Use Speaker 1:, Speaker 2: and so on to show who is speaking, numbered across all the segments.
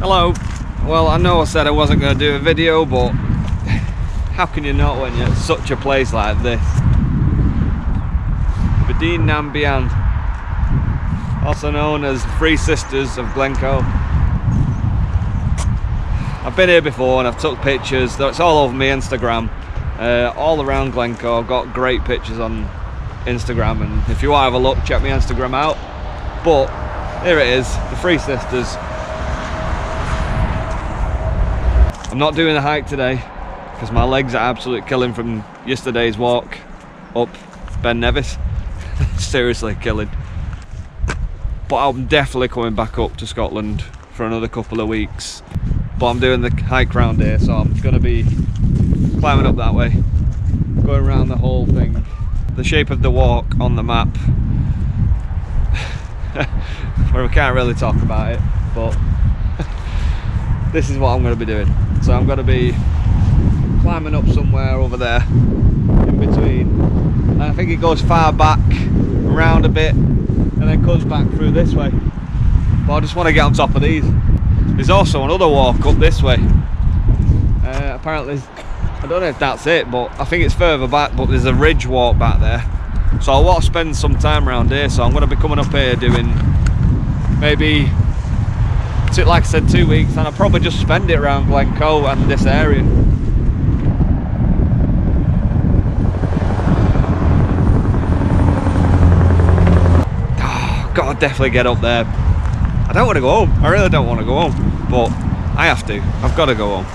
Speaker 1: Hello. Well, I know I said I wasn't going to do a video, but how can you not when you're at such a place like this? Dunans, also known as Three Sisters of Glencoe. I've been here before and I've took pictures. It's all over my Instagram, all around Glencoe. I've got great pictures on Instagram, and if you want to have a look, check my Instagram out. But here it is, the Three Sisters. I'm not doing a hike today because my legs are absolutely killing from yesterday's walk up Ben Nevis. Seriously killing. But I'm definitely coming back up to Scotland for another couple of weeks. But I'm doing the hike round here, so I'm going to be climbing up that way, going around the whole thing. The shape of the walk on the map, where we can't really talk about it, but this is what I'm going to be doing. So I'm going to be climbing up somewhere over there in between, and I think it goes far back around a bit and then comes back through this way. But I just want to get on top of these. There's also another walk up this way. Apparently, I don't know if that's it, but I think it's further back, but there's a ridge walk back there. So I want to spend some time around here, so I'm going to be coming up here doing maybe, like I said, 2 weeks, and I'll probably just spend it around Glencoe and this area. Oh, gotta definitely get up there. I don't want to go home. I really don't want to go home, but I have to. I've got to go home,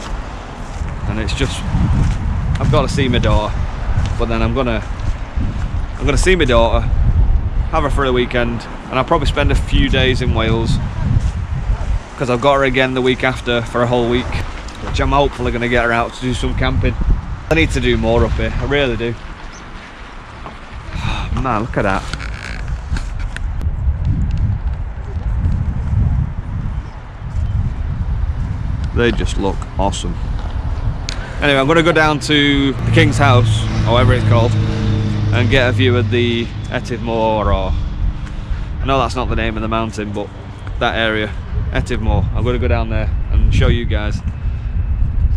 Speaker 1: and it's just I've got to see my daughter. But then I'm gonna see my daughter, have her for a weekend, and I'll probably spend a few days in Wales because I've got her again the week after for a whole week, which I'm hopefully going to get her out to do some camping. I need to do more up here. I really do. Oh, man, look at that. They just look awesome. Anyway, I'm going to go down to the King's House, or whatever it's called, and get a view of the Etivmore, or I know that's not the name of the mountain, but that area, Etivmore. I'm going to go down there and show you guys,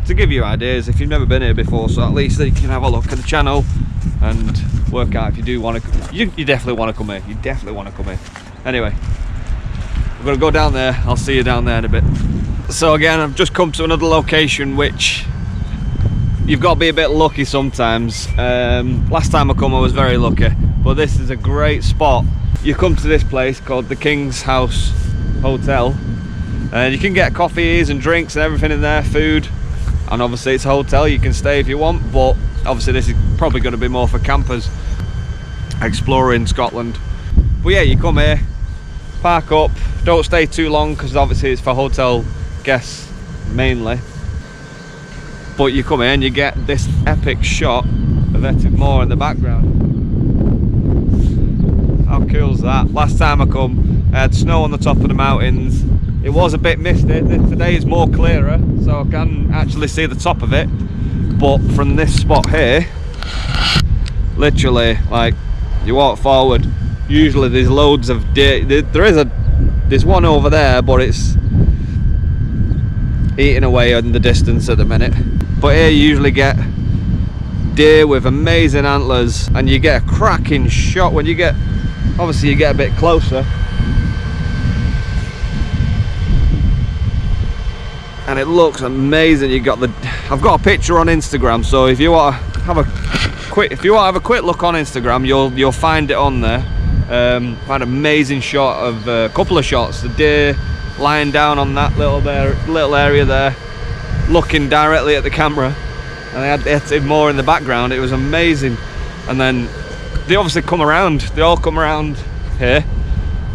Speaker 1: to give you ideas if you've never been here before, so at least you can have a look at the channel and work out if you do want to. You definitely want to come here. You definitely want to come here. Anyway, I'm going to go down there. I'll see you down there in a bit. So again, I've just come to another location which you've got to be a bit lucky sometimes. Last time I come I was very lucky, but this is a great spot. You come to this place called the King's House Hotel, and you can get coffees and drinks and everything in there, food, and obviously it's a hotel, you can stay if you want, but obviously this is probably going to be more for campers exploring Scotland. But yeah, you come here, park up, don't stay too long because obviously it's for hotel guests mainly, but you come in, you get this epic shot of Etivmore in the background. How cool is that? Last time I come, I had snow on the top of the mountains. It was a bit misty. Today is more clearer, so I can actually see the top of it. But from this spot here, literally, like, you walk forward, usually there's loads of deer. There's one over there, but it's eating away in the distance at the minute. But here you usually get deer with amazing antlers, and you get a cracking shot when you get, obviously you get a bit closer, and it looks amazing. You got I've got a picture on Instagram, so if you want to have a quick look on Instagram, you'll find it on there. Find an amazing shot of a couple of shots, the deer lying down on that little area there, looking directly at the camera, and they had Etivmore in the background. It was amazing. And then they obviously come around, they all come around here,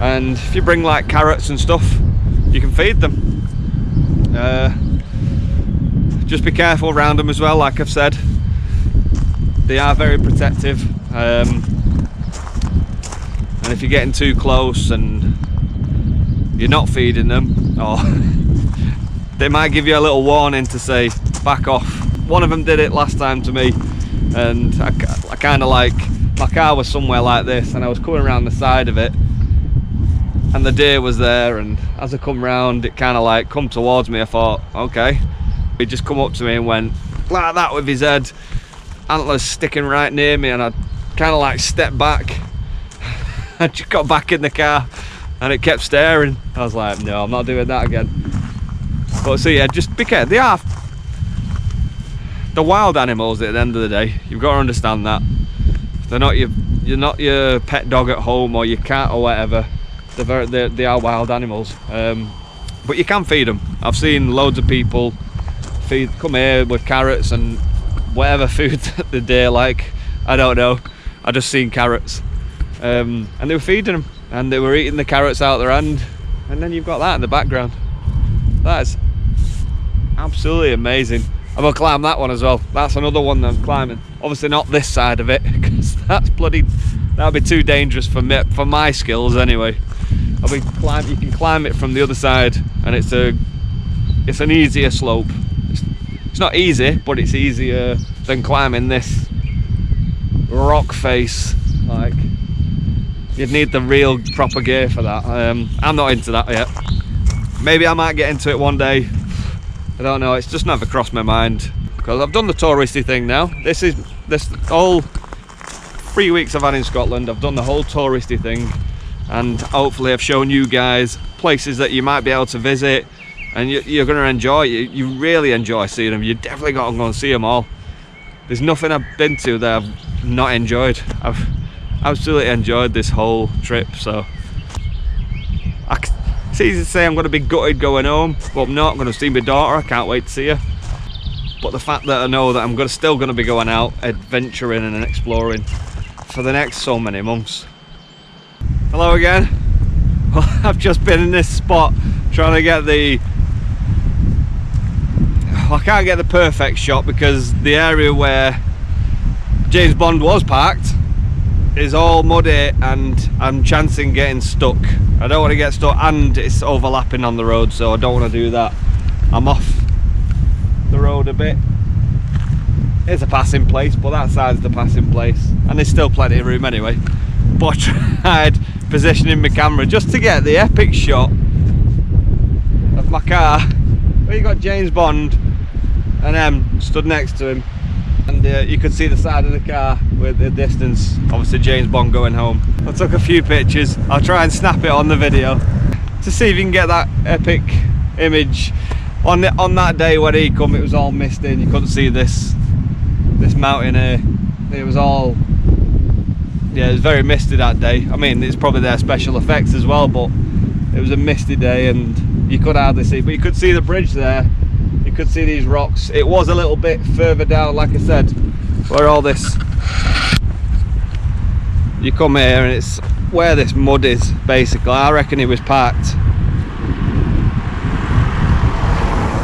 Speaker 1: and if you bring like carrots and stuff, you can feed them. Just be careful around them as well, like I've said. They are very protective, and if you're getting too close and you're not feeding them, or they might give you a little warning to say back off. One of them did it last time to me, and I kind of, like, my car was somewhere like this and I was coming around the side of it, and the deer was there, and as I come round it kind of like come towards me. I thought, okay. He just come up to me and went like that with his head, antlers sticking right near me, and I kind of like stepped back. I just got back in the car and it kept staring. I was like, no, I'm not doing that again. But so yeah, just be careful. They are the wild animals at the end of the day. You've got to understand that. They're not you're not your pet dog at home or your cat or whatever. They are wild animals. But you can feed them. I've seen loads of people come here with carrots and whatever food that the deer like. I don't know. I just seen carrots. And they were feeding them. And they were eating the carrots out their hand. And then you've got that in the background. That's absolutely amazing. I'm gonna climb that one as well. That's another one that I'm climbing. Obviously not this side of it, because that'd be too dangerous for me, for my skills anyway. You can climb it from the other side, and it's an easier slope. It's not easy, but it's easier than climbing this rock face. Like, you'd need the real proper gear for that. I'm not into that yet. Maybe I might get into it one day. I don't know, it's just never crossed my mind, because I've done the touristy thing now. This whole 3 weeks I've had in Scotland, I've done the whole touristy thing, and hopefully I've shown you guys places that you might be able to visit, and you're going to enjoy. You really enjoy seeing them. You definitely got to go and see them all. There's nothing I've been to that I've not enjoyed. I've absolutely enjoyed this whole trip, so it's easy to say I'm going to be gutted going home, but I'm not. I'm going to see my daughter. I can't wait to see her. But the fact that I know that I'm still going to be going out adventuring and exploring for the next so many months. Hello again. Well, I've just been in this spot trying to get I can't get the perfect shot, because the area where James Bond was parked is all muddy and I'm chancing getting stuck. I don't want to get stuck, and it's overlapping on the road, so I don't want to do that. I'm off the road a bit. It's a passing place, but that side's the passing place, and there's still plenty of room anyway. But I tried positioning my camera just to get the epic shot of my car where you got James Bond and M stood next to him, and you could see the side of the car with the distance, obviously James Bond going home. I took a few pictures. I'll try and snap it on the video to see if you can get that epic image. On that day when he come, it was all misty and you couldn't see this mountain here. It was all, yeah, it was very misty that day. I mean, it's probably their special effects as well, but it was a misty day and you could hardly see, but you could see the bridge there. You could see these rocks. It was a little bit further down, like I said, where all this, you come here and it's where this mud is, basically. I reckon he was parked.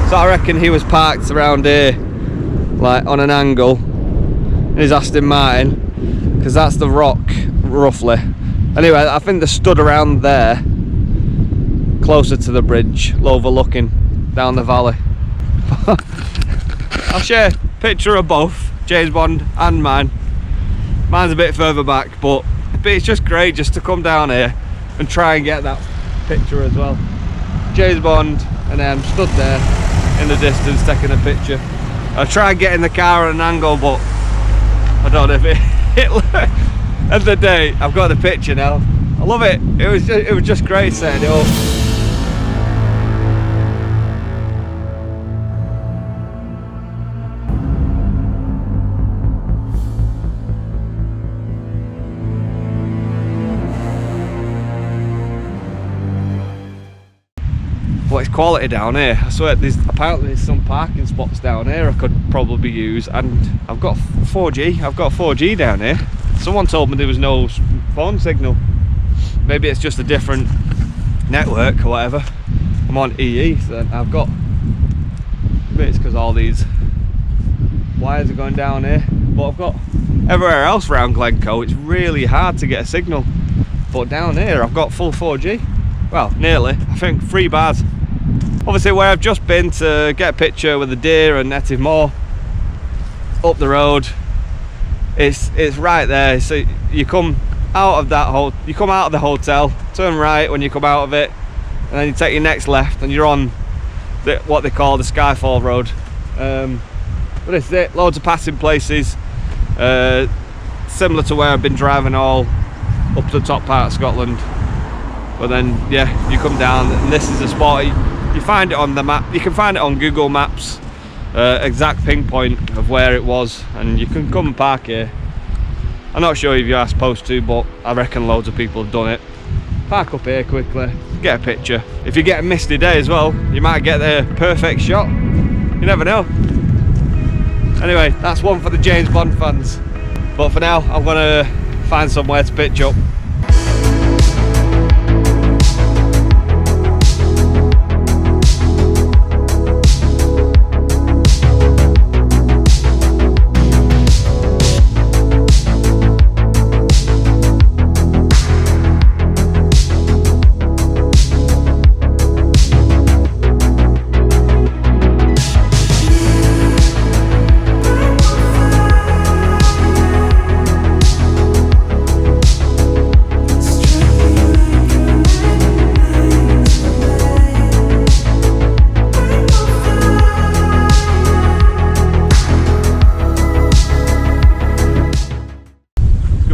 Speaker 1: So I reckon he was parked around here, like on an angle, in his Aston Martin, because that's the rock, roughly. Anyway, I think they stood around there, closer to the bridge, overlooking down the valley. I'll share a picture of both, James Bond and mine. Mine's a bit further back, but it's just great just to come down here and try and get that picture as well. James Bond and them stood there in the distance taking a picture. I tried getting the car at an angle, but I don't know if it end of the day, I've got the picture now. I love it. It was just great setting it up. But it's quality down here. I swear, apparently there's some parking spots down here I could probably use, and I've got 4G. I've got 4G down here. Someone told me there was no phone signal. Maybe it's just a different network or whatever. I'm on EE, so I've got. Maybe it's because all these wires are going down here. But I've got everywhere else around Glencoe. It's really hard to get a signal. But down here, I've got full 4G. Well, nearly. I think 3 bars. Obviously, where I've just been to get a picture with the deer and native moor, up the road, it's right there. So you come out of that you come out of the hotel, turn right when you come out of it, and then you take your next left, and you're on what they call the Skyfall road. But this is it. Loads of passing places, similar to where I've been driving all up to the top part of Scotland. But then, yeah, you come down, and this is the spot. You find it on the map. You can find it on Google Maps, exact pinpoint of where it was, and you can come and park here. I'm not sure if you are supposed to, but I reckon loads of people have done it. Park up here quickly, get a picture. If you get a misty day as well, you might get the perfect shot. You never know. Anyway, that's one for the James Bond fans. But for now, I'm gonna find somewhere to pitch up.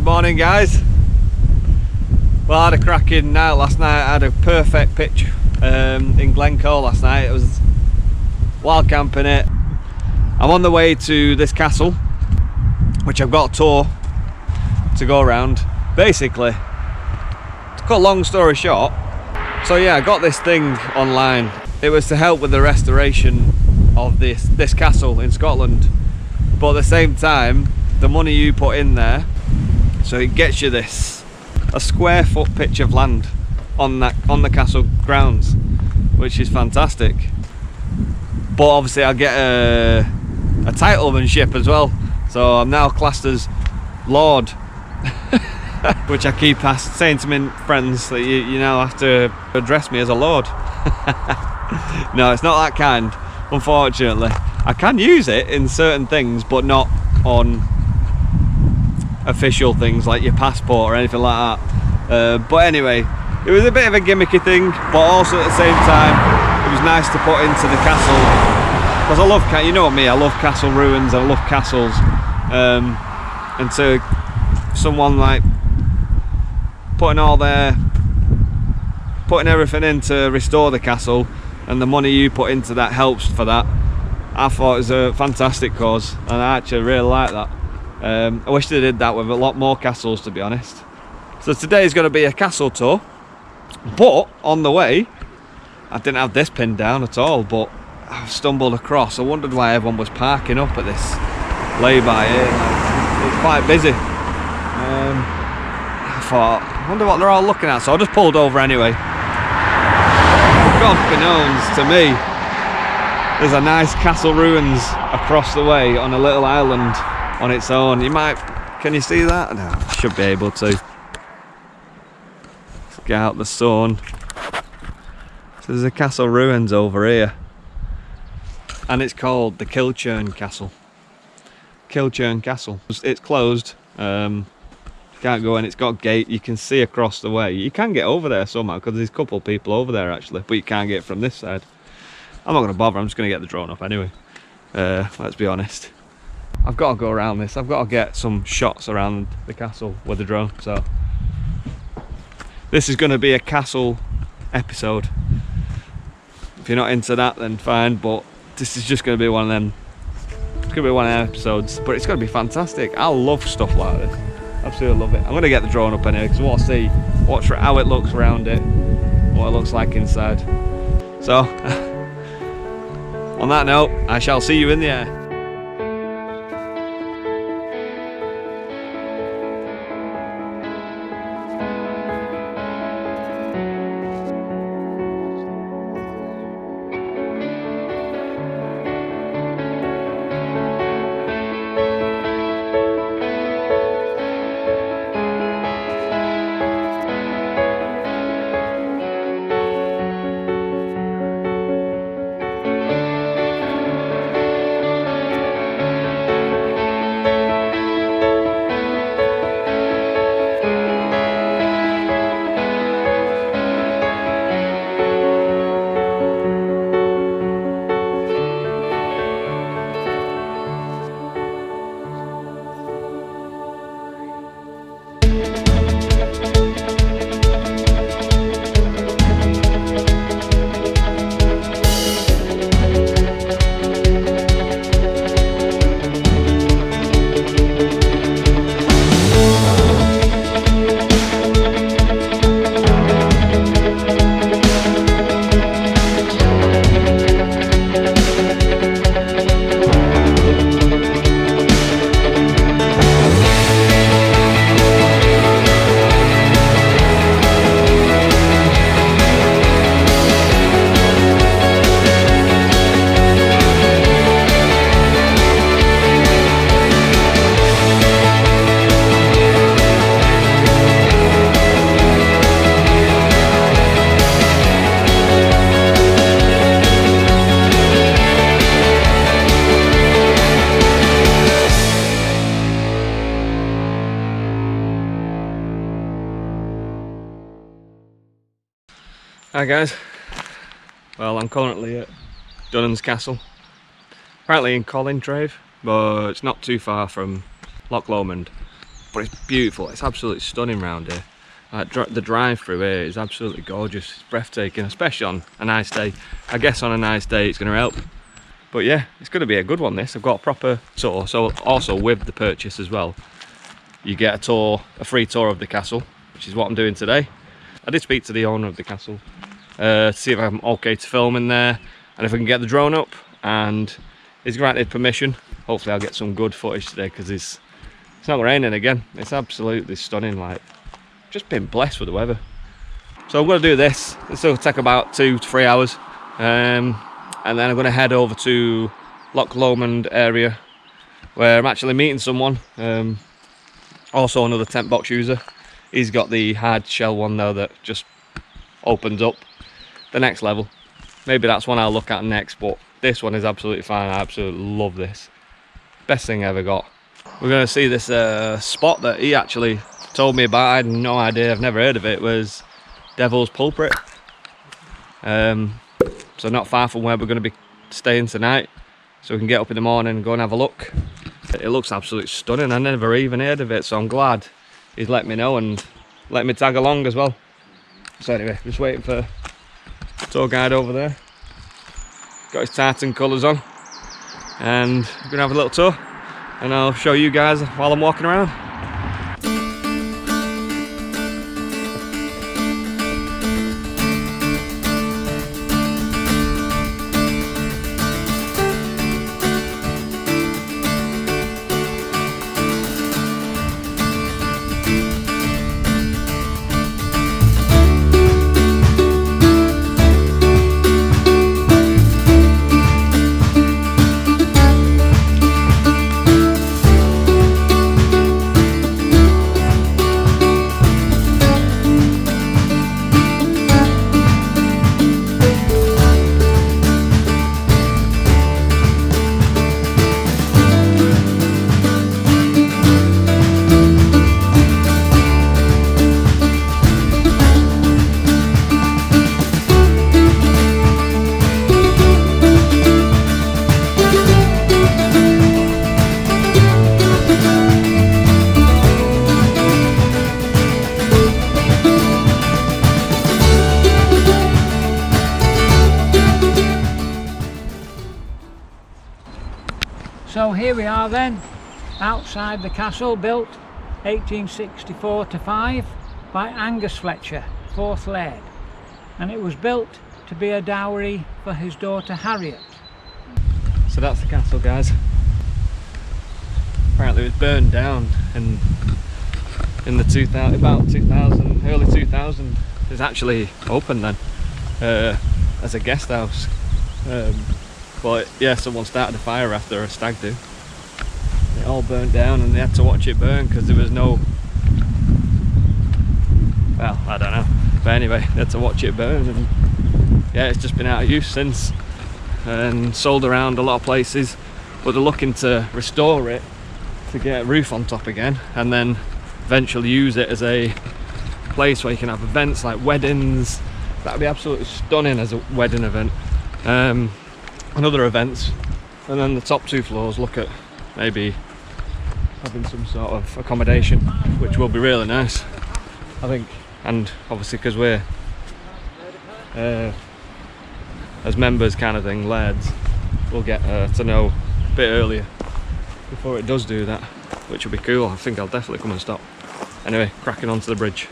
Speaker 1: Morning guys. Well, I had a cracking night last night. I had a perfect pitch in Glencoe last night. It was wild camping it. I'm on the way to this castle, which I've got a tour to go around. Basically, to cut a long story short, so yeah, I got this thing online. It was to help with the restoration of this castle in Scotland, but at the same time, the money you put in there, so it gets you a square foot pitch of land on the castle grounds, which is fantastic. But obviously I get a titlemanship as well, so I'm now classed as Lord, which I keep saying to my friends that you now have to address me as a Lord. No, it's not that kind, unfortunately. I can use it in certain things, but not on official things like your passport or anything like that. But anyway, it was a bit of a gimmicky thing, but also at the same time it was nice to put into the castle, because I love, you know me, I love castle ruins, I love castles, and to someone like putting everything in to restore the castle, and the money you put into that helps for that, I thought it was a fantastic cause, and I actually really like that. I wish they did that with a lot more castles, to be honest. So today is going to be a castle tour, but on the way I didn't have this pinned down at all, but I stumbled across, I wondered why everyone was parking up at this lay-by here. It's quite busy. I thought, I wonder what they're all looking at, so I just pulled over anyway. God beknowns to me, there's a nice castle ruins across the way on a little island on its own. Can you see that? No, I should be able to. Let's get out the sun. So there's a castle ruins over here, and it's called the Colintraive Castle. Colintraive Castle. It's closed. Can't go in. It's got a gate. You can see across the way. You can get over there somehow, because there's a couple of people over there actually, but you can't get from this side. I'm not going to bother. I'm just going to get the drone up anyway. Let's be honest. I've got to go around this. I've got to get some shots around the castle with the drone. So this is going to be a castle episode. If you're not into that, then fine. But this is just going to be one of them. It's going to be one of them episodes. But it's going to be fantastic. I love stuff like this. Absolutely love it. I'm going to get the drone up anyway, because I want to see how it looks around it, what it looks like inside. So on that note, I shall see you in the air. Hi guys, well I'm currently at Dunans Castle, apparently in Colintraive, but it's not too far from Loch Lomond. But it's beautiful, it's absolutely stunning round here. The drive through here is absolutely gorgeous, it's breathtaking, especially on a nice day. I guess on a nice day it's going to help. But yeah, it's going to be a good one this. I've got a proper tour, so also with the purchase as well, you get a tour, a free tour of the castle, which is what I'm doing today. I did speak to the owner of the castle to see if I'm okay to film in there and if I can get the drone up, and he's granted permission. Hopefully I'll get some good footage today because it's not raining again. It's absolutely stunning, like just been blessed with the weather. So I'm going to do this. This will take about 2 to 3 hours, and then I'm going to head over to Loch Lomond area where I'm actually meeting someone, also another tent box user. He's got the hard shell one though that just opens up the next level. Maybe that's one I'll look at next, but this one is absolutely fine. I absolutely love this. Best thing I ever got. We're going to see this spot that he actually told me about. I had no idea, I've never heard of it. It was Devil's Pulpit. So not far from where we're going to be staying tonight, so we can get up in the morning and go and have a look. It looks absolutely stunning. I never even heard of it, so I'm glad he's let me know and let me tag along as well. So anyway, just waiting for the tour guide over there. Got his tartan colours on, and we're gonna have a little tour, and I'll show you guys while I'm walking around.
Speaker 2: So here we are then, outside the castle, built 1864 to 5 by Angus Fletcher, 4th Laird, and it was built to be a dowry for his daughter Harriet.
Speaker 1: So that's the castle, guys. Apparently it was burned down in the 2000, early 2000. It was actually open then as a guest house. But yeah, someone started a fire after a stag do. It all burnt down and they had to watch it burn because there was no, well, I don't know. But anyway, they had to watch it burn, and yeah, it's just been out of use since and sold around a lot of places. But they're looking to restore it to get a roof on top again, and then eventually use it as a place where you can have events like weddings. That'd be absolutely stunning as a wedding event. And other events, and then the top 2 floors look at maybe having some sort of accommodation, which will be really nice, I think. And obviously because we're as members kind of thing, lairds, we'll get to know a bit earlier before it does do that, which will be cool. I think I'll definitely come and stop. Anyway, cracking onto the bridge.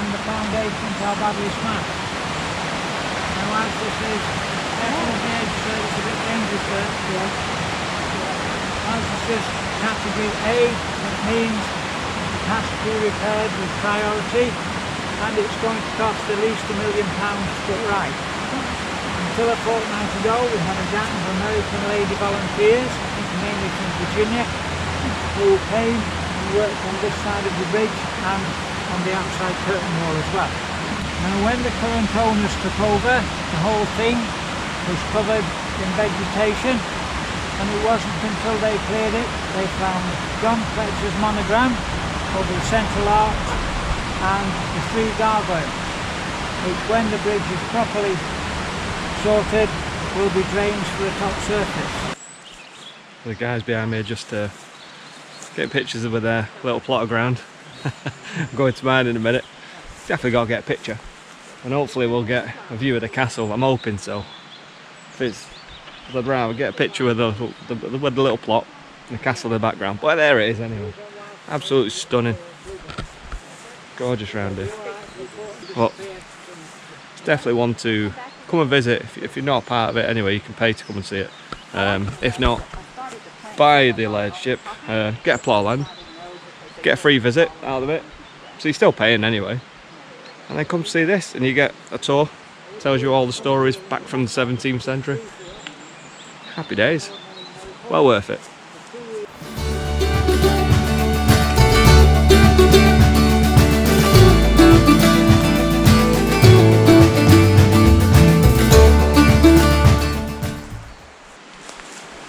Speaker 2: and the foundations are badly smashed. Now as this is definitely the edge, so it's a bit dangerous there. As it's just category A, it means it has to be repaired with priority, and it's going to cost at least £1 million to put right. Until a fortnight ago we had a gang of American lady volunteers, I think mainly from Virginia, who came and worked on this side of the bridge and on the outside curtain wall as well. Now when the current owners took over, the whole thing was covered in vegetation, and it wasn't until they cleared it they found John Fletcher's monogram over the central arch and the 3 gargoyles, which when the bridge is properly sorted will be drains for the top surface.
Speaker 1: The guys behind me are just getting pictures of their little plot of ground. I'm going to mine in a minute. Definitely got to get a picture, and hopefully we'll get a view of the castle. I'm hoping so. If it's the brown, we'll get a picture with the little plot and the castle in the background. But there it is anyway. Absolutely stunning. Gorgeous round here. But it's definitely one to come and visit. If you're not a part of it anyway, you can pay to come and see it. If not, buy the alleged ship, get a plot of land, get a free visit out of it, so you're still paying anyway, and then come see this and you get a tour. Tells you all the stories back from the 17th century. Happy days. Well worth it.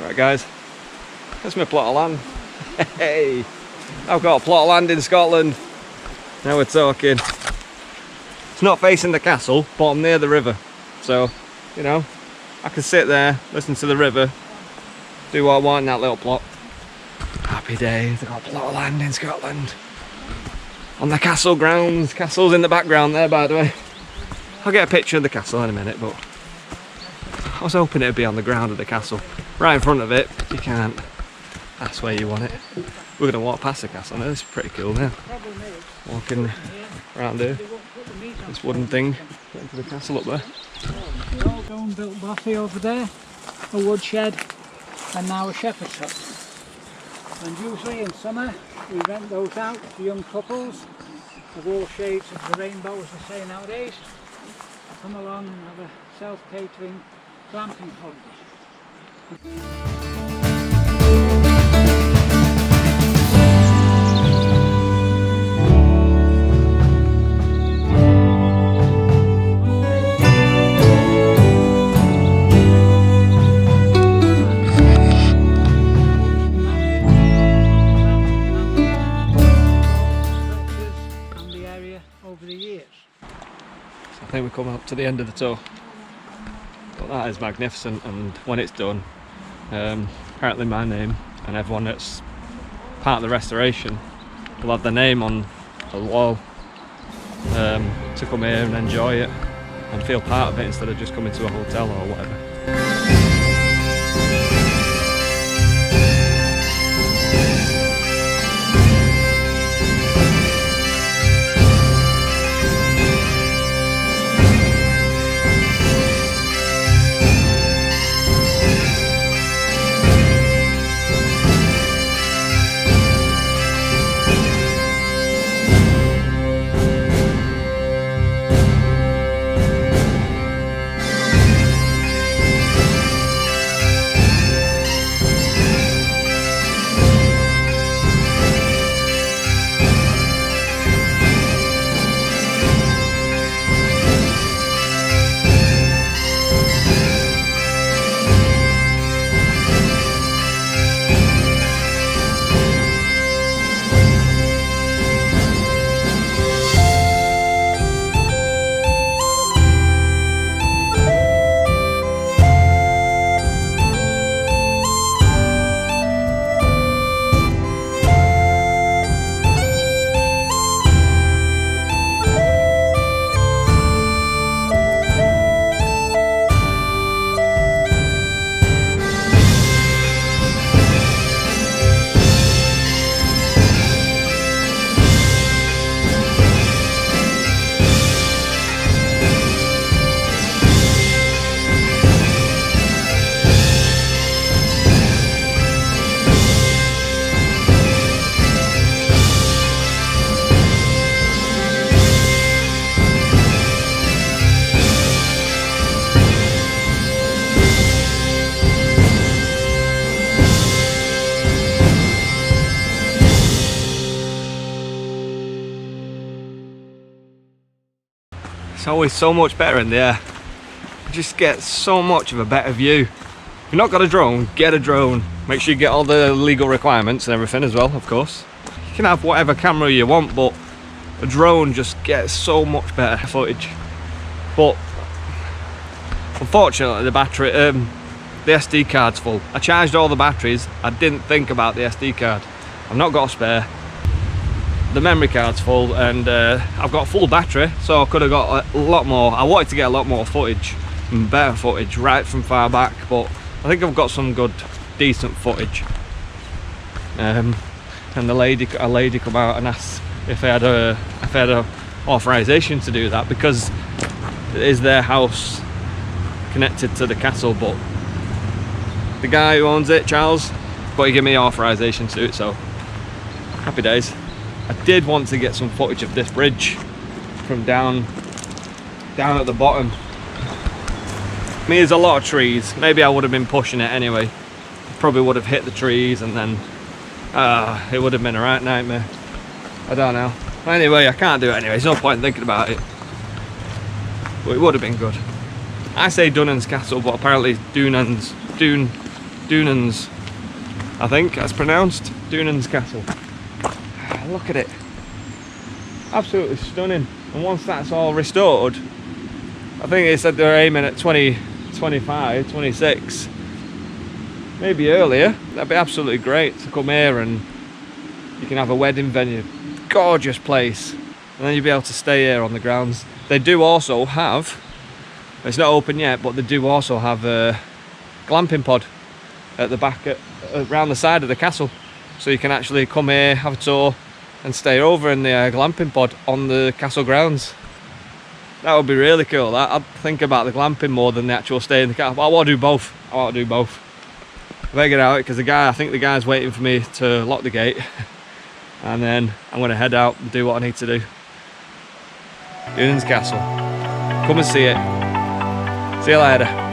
Speaker 1: Right guys, that's my plot of land. Hey, I've got a plot of land in Scotland. Now we're talking. It's not facing the castle, but I'm near the river. So, you know, I can sit there, listen to the river, do what I want in that little plot. Happy days, I've got a plot of land in Scotland. On the castle grounds. Castle's in the background there, by the way. I'll get a picture of the castle in a minute, but I was hoping it'd be on the ground of the castle. Right in front of it, you can't. That's where you want it. We're going to walk past the castle now. This is pretty cool now. Walking around here. This wooden thing. Getting to the castle up there.
Speaker 2: Old stone built bothy over there, a woodshed, and now a shepherd's hut. And usually in summer we rent those out to young couples of all shades of the rainbow, as they say nowadays. Come along and have a self-catering glamping holiday.
Speaker 1: I think we're coming up to the end of the tour, but that is magnificent, and when it's done, apparently my name and everyone that's part of the restoration will have their name on the wall to come here and enjoy it and feel part of it instead of just coming to a hotel or whatever. It's always so much better in the air. You just get so much of a better view. If you've not got a drone, get a drone. Make sure you get all the legal requirements and everything as well, of course. You can have whatever camera you want, but a drone just gets so much better footage. But unfortunately the battery, the SD card's full. I charged all the batteries. I didn't think about the SD card. I've not got a spare. The memory card's full, and I've got a full battery, so I could have got a lot more. I wanted to get a lot more footage and better footage right from far back, but I think I've got some good, decent footage. And a lady come out and asked if I had a authorization to do that, because it is their house connected to the castle, but the guy who owns it, Charles, got to give me authorization to do it, so happy days. I did want to get some footage of this bridge from down at the bottom. I mean, there's a lot of trees. Maybe I would have been pushing it anyway. Probably would have hit the trees, and then it would have been a right nightmare. I don't know. Anyway, I can't do it anyway. There's no point in thinking about it. But it would have been good. I say Dunans Castle, but apparently Dunans, I think that's pronounced. Dunans Castle. Look at it. Absolutely stunning. And once that's all restored, I think they said they're aiming at 2025, 26, maybe earlier. That'd be absolutely great to come here and you can have a wedding venue. Gorgeous place. And then you'll be able to stay here on the grounds. They do also have, it's not open yet, but they do also have a glamping pod at the back, around the side of the castle. So you can actually come here, have a tour, and stay over in the glamping pod on the castle grounds. That would be really cool. I'd think about the glamping more than the actual stay in the castle. I want to do both. I want to do both. I better get out, because I think the guy's waiting for me to lock the gate. And then I'm going to head out and do what I need to do. Dunans Castle. Come and see it. See you later.